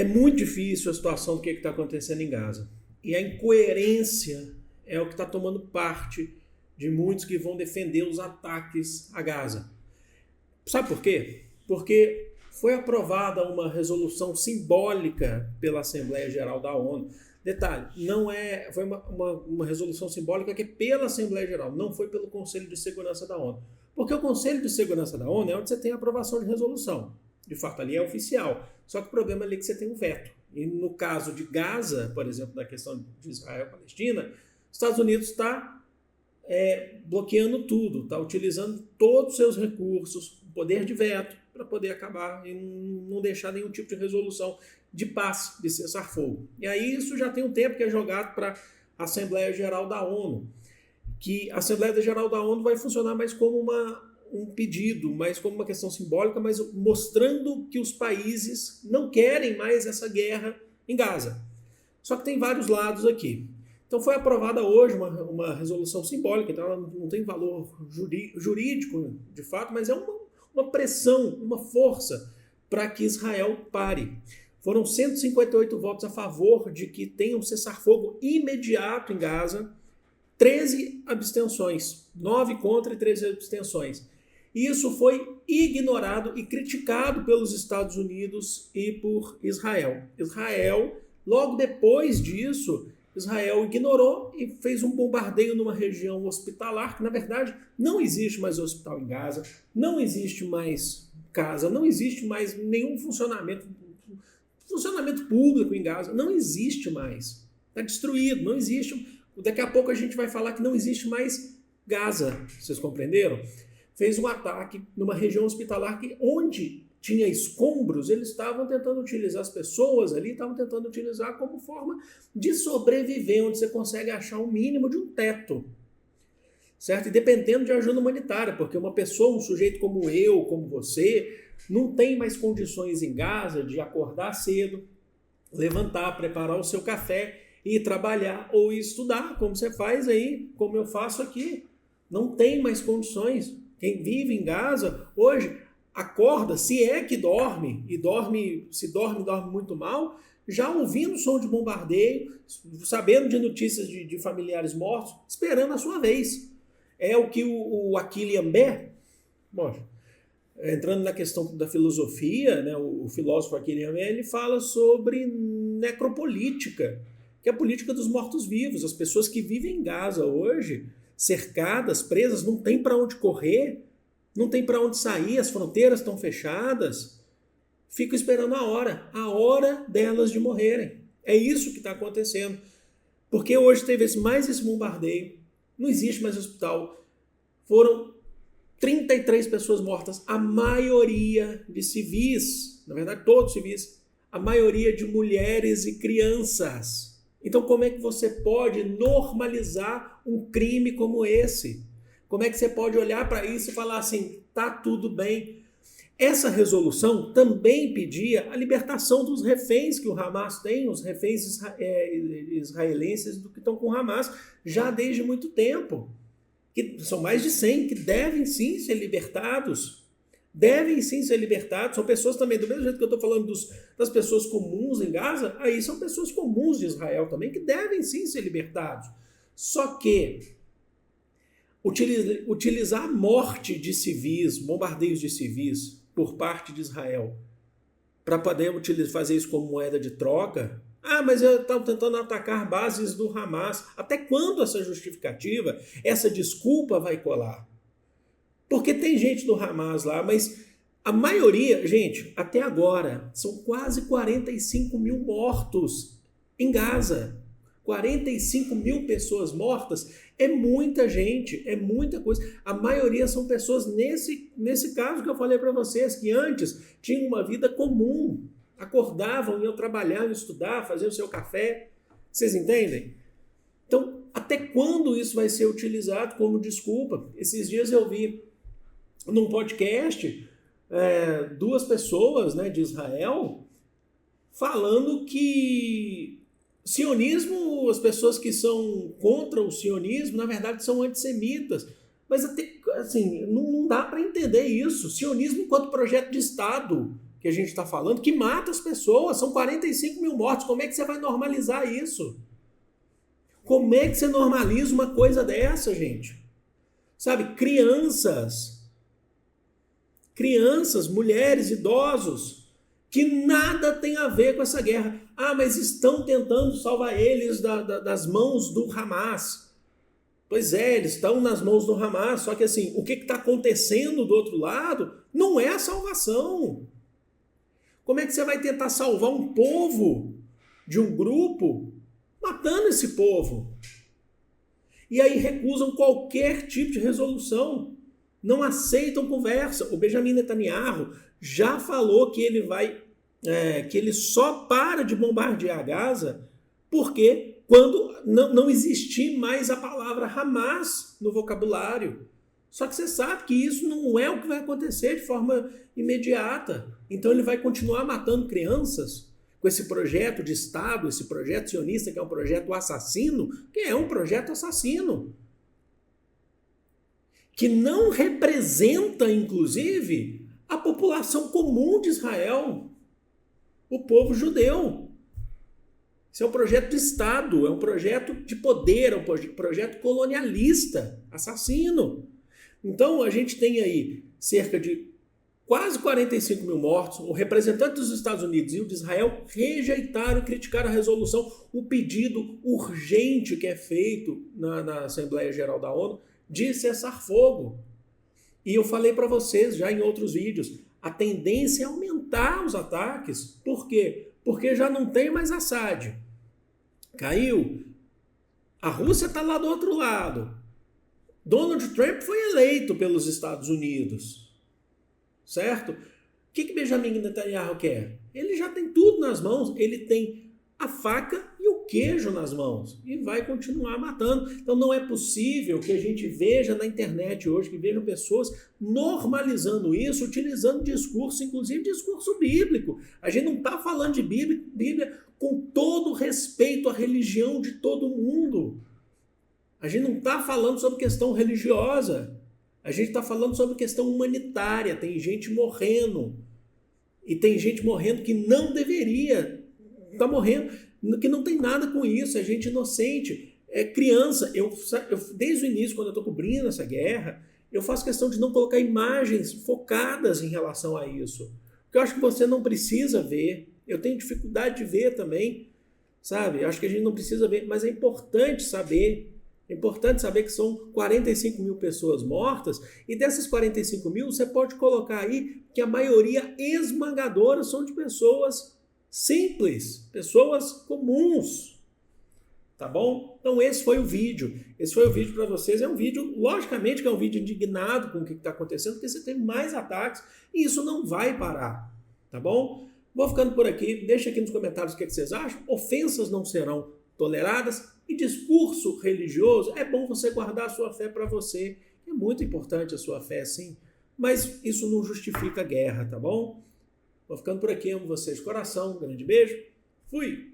É muito difícil a situação do que está acontecendo em Gaza. E a incoerência é o que está tomando parte de muitos que vão defender os ataques a Gaza. Sabe por quê? Porque foi aprovada uma resolução simbólica pela Assembleia Geral da ONU. Detalhe, foi uma resolução simbólica que é pela Assembleia Geral, não foi pelo Conselho de Segurança da ONU. Porque o Conselho de Segurança da ONU é onde você tem a aprovação de resolução. De fato, ali é oficial. Só que o problema ali é que você tem um veto. E no caso de Gaza, por exemplo, da questão de Israel e Palestina, os Estados Unidos está bloqueando tudo, está utilizando todos os seus recursos, o poder de veto, para poder acabar e não deixar nenhum tipo de resolução de paz, de cessar-fogo. E aí isso já tem um tempo que é jogado para a Assembleia Geral da ONU, que a Assembleia Geral da ONU vai funcionar mais como um pedido, mais como uma questão simbólica, mas mostrando que os países não querem mais essa guerra em Gaza. Só que tem vários lados aqui. Então foi aprovada hoje uma resolução simbólica, então ela não tem valor jurídico de fato, mas é uma pressão, uma força para que Israel pare. Foram 158 votos a favor de que tenha um cessar-fogo imediato em Gaza, 13 abstenções, 9 contra e 13 abstenções. E isso foi ignorado e criticado pelos Estados Unidos e por Israel. Logo depois disso, Israel ignorou e fez um bombardeio numa região hospitalar, que na verdade não existe mais hospital em Gaza, não existe mais casa, não existe mais nenhum funcionamento público em Gaza, não existe mais. Está destruído, não existe. Daqui a pouco a gente vai falar que não existe mais Gaza, vocês compreenderam? Fez um ataque numa região hospitalar que onde tinha escombros, eles estavam tentando utilizar as pessoas ali, estavam tentando utilizar como forma de sobreviver, onde você consegue achar o mínimo de um teto, certo? E dependendo de ajuda humanitária, porque uma pessoa, um sujeito como eu, como você, não tem mais condições em Gaza de acordar cedo, levantar, preparar o seu café e ir trabalhar ou ir estudar, como você faz aí, como eu faço aqui. Não tem mais condições. Quem vive em Gaza hoje acorda, se é que dorme, e dorme muito mal, já ouvindo som de bombardeio, sabendo de notícias de familiares mortos, esperando a sua vez. É o que o Achille Mbembe, entrando na questão da filosofia, né, o filósofo Achille Mbembe, ele fala sobre necropolítica, que é a política dos mortos-vivos. As pessoas que vivem em Gaza hoje, cercadas, presas, não tem para onde correr, não tem para onde sair, as fronteiras estão fechadas, ficam esperando a hora delas de morrerem. É isso que está acontecendo. Porque hoje teve mais esse bombardeio, não existe mais hospital, foram 33 pessoas mortas, a maioria de civis, na verdade todos civis, a maioria de mulheres e crianças. Então como é que você pode normalizar um crime como esse? Como é que você pode olhar para isso e falar assim, tá tudo bem? Essa resolução também pedia a libertação dos reféns que o Hamas tem, os reféns israelenses que estão com o Hamas já desde muito tempo. Que são mais de 100, que devem sim ser libertados. Devem sim ser libertados. São pessoas também, do mesmo jeito que eu estou falando das pessoas comuns em Gaza, aí são pessoas comuns de Israel também, que devem sim ser libertados. Só que utilizar a morte de civis, bombardeios de civis por parte de Israel, para poder fazer isso como moeda de troca. Mas estão tentando atacar bases do Hamas. Até quando essa justificativa, essa desculpa vai colar? Porque tem gente do Hamas lá, mas a maioria, gente, até agora, são quase 45 mil mortos em Gaza. 45 mil pessoas mortas é muita gente, é muita coisa. A maioria são pessoas, nesse caso que eu falei para vocês, que antes tinham uma vida comum, acordavam, iam trabalhar, iam estudar, fazer o seu café. Vocês entendem? Então, até quando isso vai ser utilizado como desculpa? Esses dias eu vi num podcast 2 pessoas, né, de Israel falando que sionismo, as pessoas que são contra o sionismo, na verdade são antissemitas. Mas até, assim, não dá para entender isso. Sionismo enquanto projeto de Estado, que a gente está falando, que mata as pessoas. São 45 mil mortos. Como é que você vai normalizar isso? Como é que você normaliza uma coisa dessa, gente? Sabe, crianças, mulheres, idosos, que nada tem a ver com essa guerra. Ah, mas estão tentando salvar eles das mãos do Hamas. Pois é, eles estão nas mãos do Hamas, só que assim, o que está acontecendo do outro lado não é a salvação. Como é que você vai tentar salvar um povo de um grupo matando esse povo? E aí recusam qualquer tipo de resolução. Não aceitam conversa. O Benjamin Netanyahu já falou que ele que ele só para de bombardear Gaza porque quando não existir mais a palavra Hamas no vocabulário. Só que você sabe que isso não é o que vai acontecer de forma imediata. Então ele vai continuar matando crianças com esse projeto de Estado, esse projeto sionista, que é um projeto assassino, que é um projeto assassino. Que não representa, inclusive, a população comum de Israel, o povo judeu. Isso é um projeto de Estado, é um projeto de poder, é um projeto colonialista, assassino. Então, a gente tem aí cerca de quase 45 mil mortos. O representante dos Estados Unidos e o de Israel rejeitaram e criticaram a resolução, o pedido urgente que é feito na Assembleia Geral da ONU de cessar fogo. E eu falei para vocês já em outros vídeos, a tendência é aumentar os ataques. Por quê? Porque já não tem mais Assad. Caiu. A Rússia está lá do outro lado. Donald Trump foi eleito pelos Estados Unidos. Certo? O que Benjamin Netanyahu quer? Ele já tem tudo nas mãos. Ele tem a faca e o queijo nas mãos. E vai continuar matando. Então não é possível que a gente veja na internet hoje, que vejam pessoas normalizando isso, utilizando discurso, inclusive discurso bíblico. A gente não está falando de Bíblia com todo respeito à religião de todo mundo. A gente não está falando sobre questão religiosa. A gente está falando sobre questão humanitária. Tem gente morrendo. E tem gente morrendo que não deveria. Está morrendo, que não tem nada com isso. É gente inocente. É criança. Eu desde o início, quando eu estou cobrindo essa guerra, eu faço questão de não colocar imagens focadas em relação a isso. Porque eu acho que você não precisa ver. Eu tenho dificuldade de ver também. Sabe? Eu acho que a gente não precisa ver. Mas é importante saber. É importante saber que são 45 mil pessoas mortas, e dessas 45 mil, você pode colocar aí que a maioria esmagadora são de pessoas simples, pessoas comuns. Tá bom? Então esse foi o vídeo. Esse foi o vídeo para vocês. É um vídeo, logicamente que é um vídeo indignado com o que está acontecendo, porque você tem mais ataques e isso não vai parar. Tá bom? Vou ficando por aqui. Deixa aqui nos comentários o que vocês acham. Ofensas não serão toleradas. E discurso religioso, é bom você guardar a sua fé para você. É muito importante a sua fé, sim. Mas isso não justifica a guerra, tá bom? Vou ficando por aqui, amo vocês de coração. Um grande beijo. Fui!